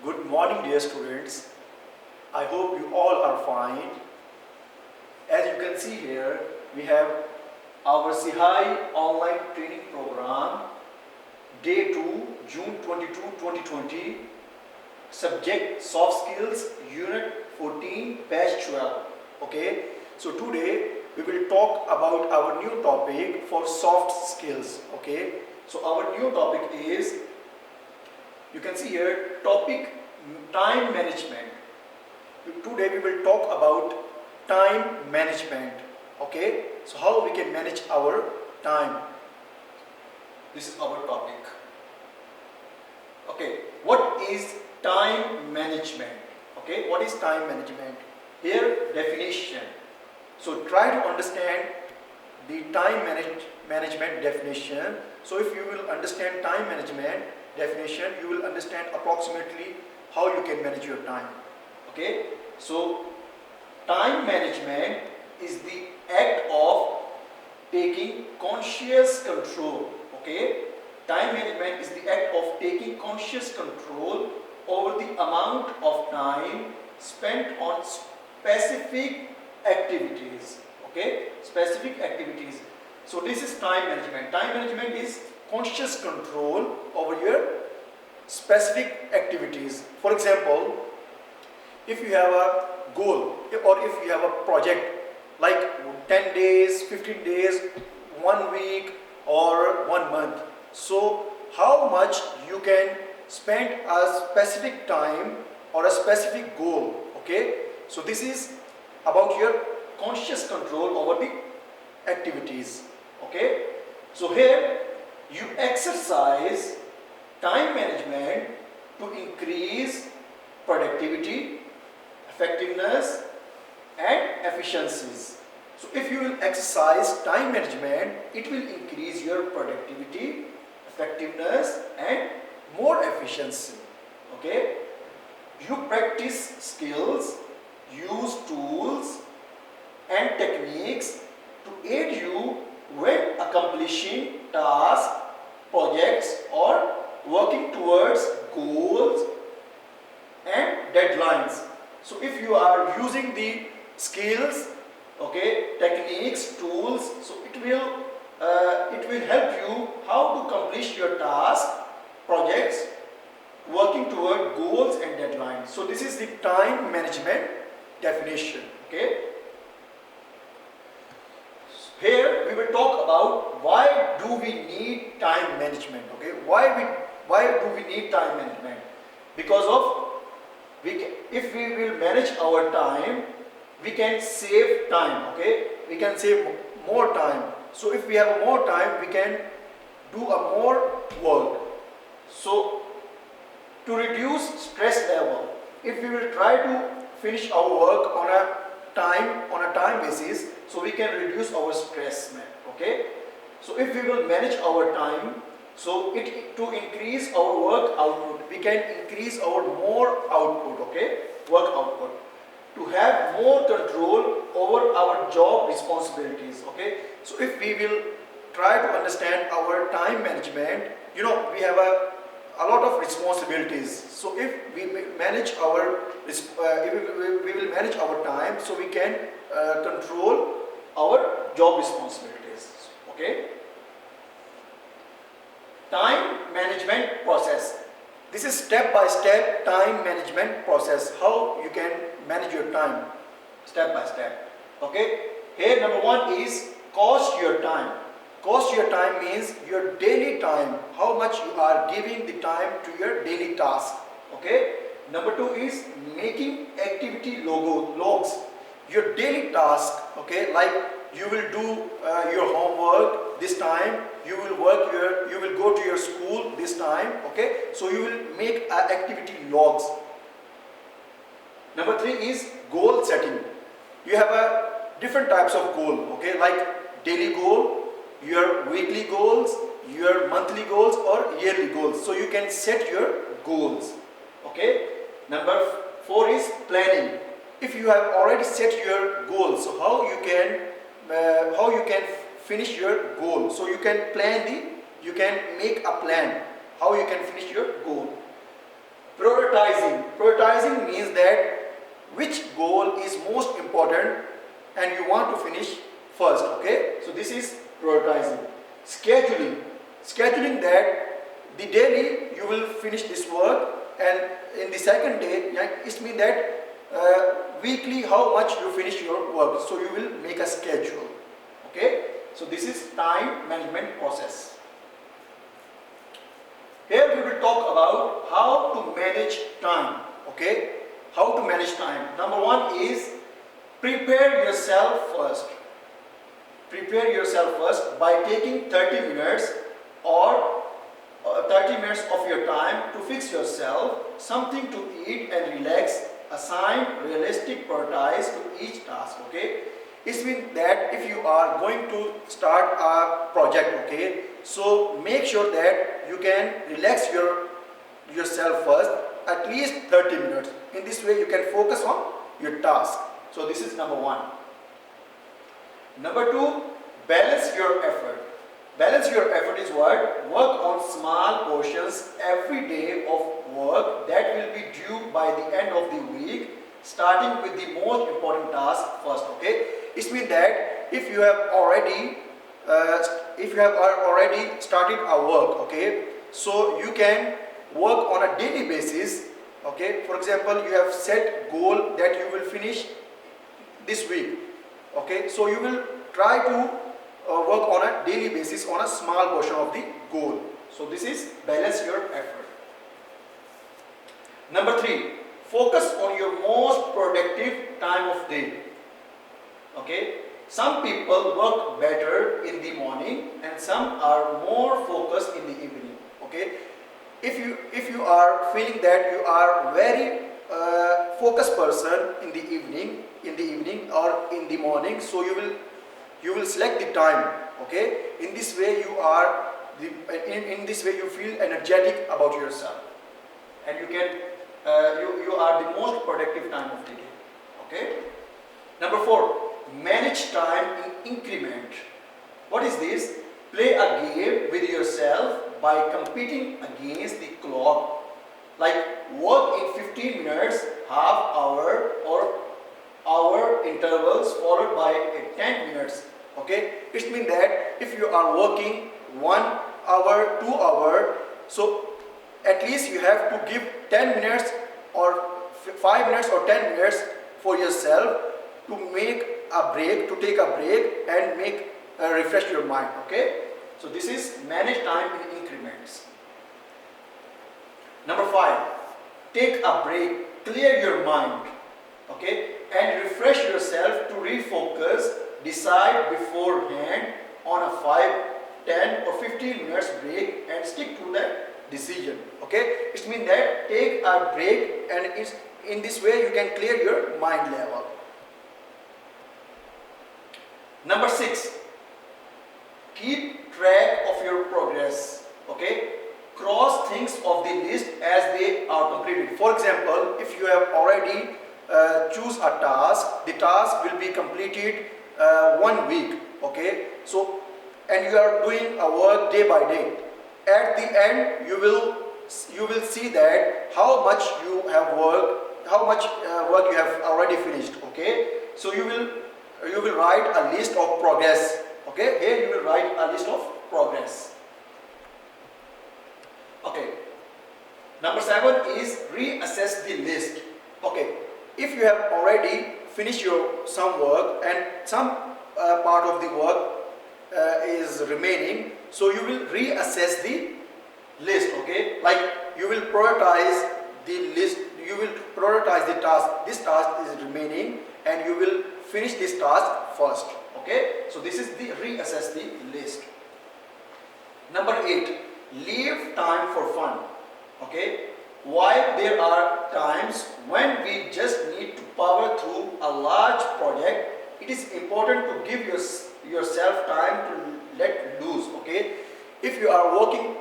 Good morning, dear students. I hope you all are fine. As you can see here, we have our SIHI online training program, day 2, June 22, 2020, subject soft skills, unit 14, batch 12. Okay, so today we will talk about our new topic for soft skills. Okay, so our new topic is, you can see here, topic time management. Today we will talk about time management. Okay, so how we can manage our time. This is our topic. Okay, what is time management? Okay, what is time management? Here, definition. So try to understand the time management definition. So if you will understand time management definition, you will understand approximately how you can manage your time. Okay, so time management is the act of taking conscious control. Okay, time management is the act of taking conscious control over the amount of time spent on specific activities. Okay, specific activities. So this is time management. Time management is conscious control over your specific activities. For example, if you have a goal or if you have a project like 10 days, 15 days, 1 week or 1 month, so how much you can spend a specific time or a specific goal. Okay, so this is about your conscious control over the activities. Okay, so here you exercise time management to increase productivity, effectiveness and efficiencies. So if you will exercise time management, it will increase your productivity, effectiveness and more efficiency. Okay, you practice skills, use tools and techniques to aid you when accomplishing tasks, projects or working towards goals and deadlines. So if you are using the skills, okay, techniques, tools, so it will help you how to accomplish your task, projects, working toward goals and deadlines. So this is the time management definition. Okay, here we will talk about why do we need time management. Okay, why do we need time management? Because of if we will manage our time, we can save time. Okay, we can save more time. So if we have more time, we can do a more work. So to reduce stress level, if we will try to finish our work on a time basis, so we can reduce our stress. Okay, so if we will manage our time, so to increase our work output, we can increase our more output. Okay, work output, to have more control over our job responsibilities. Okay, so if we will try to understand our time management, we have a lot of responsibilities. So if we manage we will manage our time, so we can control our job responsibilities. Okay, time management process. This is step by step time management process, how you can manage your time step by step. Okay, here number 1 is cost your time. Cost your time means your daily time, how much you are giving the time to your daily task. Okay, number 2 is making activity logs, your daily task. Okay, like you will do your homework this time, you will go to your school this time. Okay, so you will make activity logs. Number 3 is goal setting. You have different types of goal. Okay, like daily goal, your weekly goals, your monthly goals or yearly goals. So you can set your goals. Okay, number 4 is planning. If you have already set your goals, so how you can finish your goal. So you can make a plan how you can finish your goal. Prioritizing. Prioritizing means that which goal is most important and you want to finish first, okay? So this is prioritizing. Scheduling. Scheduling that the daily you will finish this work, and in the second day, it means that weekly how much you finish your work. So you will make a schedule, okay? So this is time management process. Here we will talk about how to manage time, okay? How to manage time. Number one is prepare yourself first. Prepare yourself first by taking 30 minutes or 30 minutes of your time to fix yourself something to eat and relax. Assign realistic priorities to each task, okay? It means that if you are going to start a project, okay, so make sure that you can relax yourself first at least 30 minutes. In this way you can focus on your task. So this is number one. Number two, balance your effort. Balance your effort is what? Work on small portions every day of work that will be due by the end of the week, starting with the most important task first, okay? It means that if you have already started a work, okay, so you can work on a daily basis, okay? For example, you have set goal that you will finish this week, okay? So you will try to work on a daily basis on a small portion of the goal. So this is balance your effort. Number three, focus on your most productive time of day. Okay, some people work better in the morning and some are more focused in the evening. Okay, if you are feeling that you are very focused person in the evening or in the morning, so you will select the time. Okay, in this way you are in this way you feel energetic about yourself, and you can you are the most productive time of the day. Okay. Number four, manage time in increment. What is this? Play a game with yourself by competing against the clock. Like work in 15 minutes, half hour or hour intervals followed by 10 minutes. Okay, it means that if you are working 1 hour, 2 hour, so at least you have to give 10 minutes or 5 minutes or 10 minutes for yourself to make a break, to take a break and refresh your mind. Okay, so this is manage time in increments. Number 5, take a break, clear your mind, okay, and refresh yourself to refocus. Decide beforehand on a 5, 10 or 15 minutes break and stick to that decision. Okay, it means that take a break, and in this way you can clear your mind level. Number 6, keep track of your progress. Okay, cross things off the list as they are completed. For example, if you have already choose a task, the task will be completed 1 week. Okay, so and you are doing a work day by day. At the end, you will see that how much you have worked, how much work you have already finished. Okay, so you will write a list of progress. Okay, here you will write a list of progress. Okay, number 7 is reassess the list. Okay, if you have already finished some work and some part of the work is remaining, so you will reassess the list. Okay, like you will prioritize the list, you will prioritize the task. This task is remaining and you will finish this task first. Okay, so this is the reassess the list. Number 8, leave time for fun. Okay, while there are times when we just need to power through a large project, it is important to give yourself time to let loose. Okay, if you are working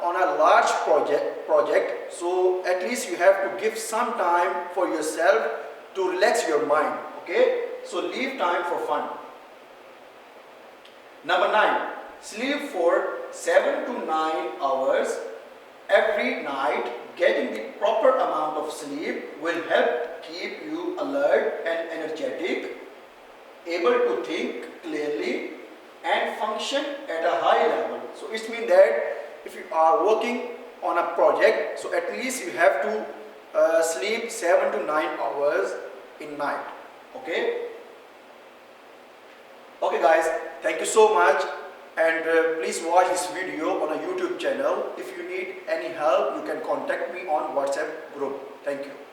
on a large project, so at least you have to give some time for yourself to relax your mind. Okay, so leave time for fun. Number 9, sleep for 7 to 9 hours every night. Getting the proper amount of sleep will able to think clearly and function at a high level. So it means that if you are working on a project, so at least you have to sleep 7 to 9 hours in night. Okay. Okay guys, thank you so much, and please watch this video on a YouTube channel. If you need any help, you can contact me on WhatsApp group. Thank you.